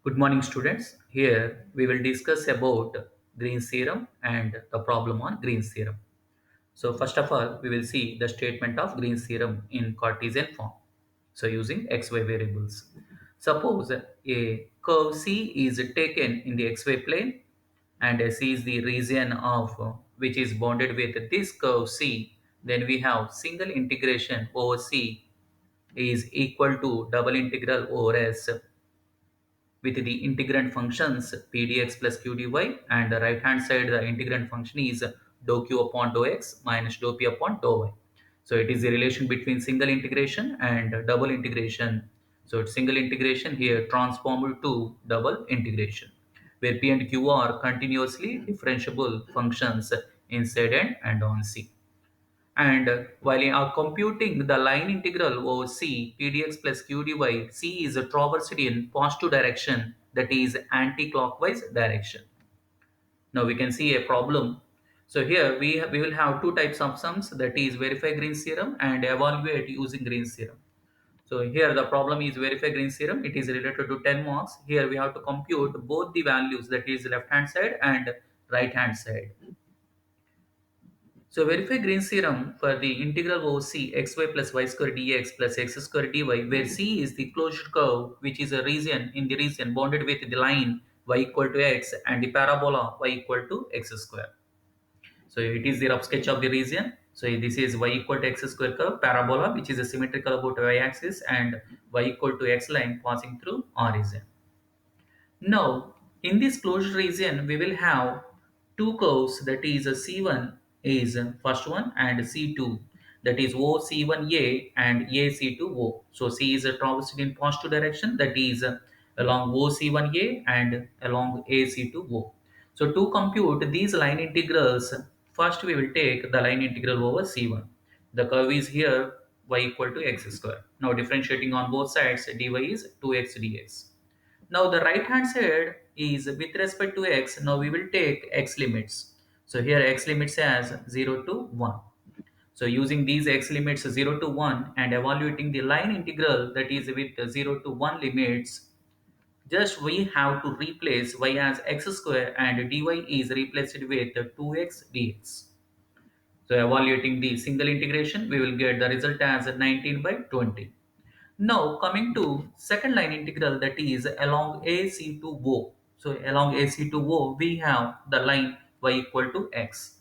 Good morning, students. Here we will discuss about Green's theorem and the problem on Green's theorem. So first of all, we will see the statement of Green's theorem in Cartesian form. So using xy variables. Suppose a curve C is taken in the xy plane and C is the region of which is bounded with this curve C. Then we have single integration over C is equal to double integral over S with the integrand functions p dx plus q dy, and the right hand side the integrand function is dou q upon dou x minus dou p upon dou y. So it is the relation between single integration and double integration. So it's single integration here transformed to double integration where p and q are continuously differentiable functions inside and on C. And while you are computing the line integral over C, p dx plus q dy, C is traversed in positive direction, that is anti-clockwise direction. Now we can see a problem. So here we will have two types of sums, that is verify Green's theorem and evaluate using Green's theorem. So here the problem is verify Green's theorem. It is related to 10 marks. Here we have to compute both the values, that is left hand side and right hand side. So verify Green's theorem for the integral over C xy plus y square dx plus x square dy, where C is the closed curve which is a region in the region bounded with the line y equal to x and the parabola y equal to x square. So it is the rough sketch of the region. So this is y equal to x square curve parabola which is a symmetrical about y axis and y equal to x line passing through origin. Now, in this closed region, we will have two curves, that is C1 is first one and C2, that is OC1A and AC2O. So C is traversed in positive direction, that is along OC1A and along AC2O. So to compute these line integrals, first we will take the line integral over C1. The curve is here y equal to x square. Now differentiating on both sides, dy is 2x dx. Now the right hand side is with respect to x. Now we will take x limits. So here x limits as 0 to 1. So using these x limits 0 to 1 and evaluating the line integral, that is with 0 to 1 limits, just we have to replace y as x square and dy is replaced with 2x dx. So evaluating the single integration, we will get the result as 19 by 20. Now coming to second line integral, that is along AC to O. So along AC to O we have the line y equal to x.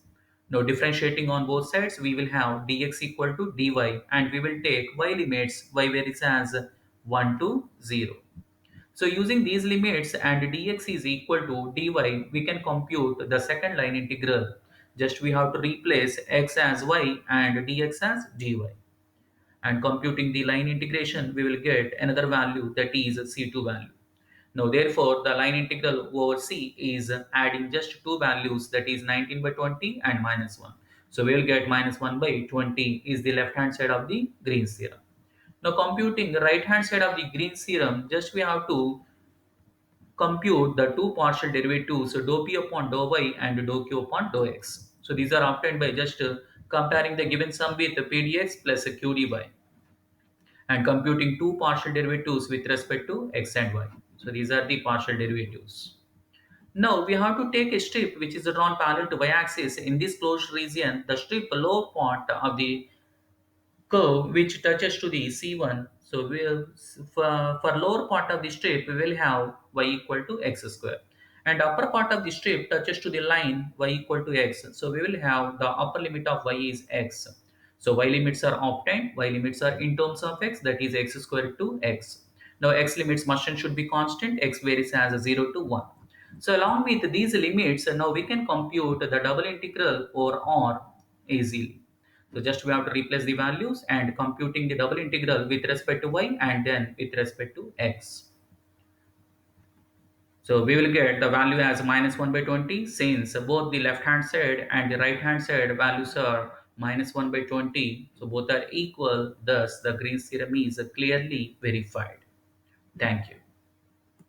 Now differentiating on both sides we will have dx equal to dy and we will take y limits y varies as 1 to 0. So using these limits and dx is equal to dy, we can compute the second line integral. Just we have to replace x as y and dx as dy, and computing the line integration we will get another value, that is C2 value. Now therefore the line integral over C is adding just two values, that is 19 by 20 and minus 1. So we will get minus 1 by 20 is the left hand side of the Green's theorem. Now computing the right hand side of the Green's theorem, just we have to compute the two partial derivatives, so dou p upon dou y and dou q upon dou x. So these are obtained by just comparing the given sum with p dx plus q dy and computing two partial derivatives with respect to x and y. So these are the partial derivatives. Now we have to take a strip which is drawn parallel to y-axis in this closed region. The strip lower part of the curve which touches to the C1. So for lower part of the strip we will have y equal to x square, and upper part of the strip touches to the line y equal to x. So we will have the upper limit of y is x. So y limits are obtained. Y limits are in terms of x, that is x square to x. Now x limits must and should be constant. X varies as 0 to 1. So along with these limits, now we can compute the double integral over R easily. So just we have to replace the values and computing the double integral with respect to y and then with respect to x. So we will get the value as minus 1 by 20, since both the left hand side and the right hand side values are minus 1 by 20. So both are equal. Thus the Green's theorem is clearly verified. Thank you.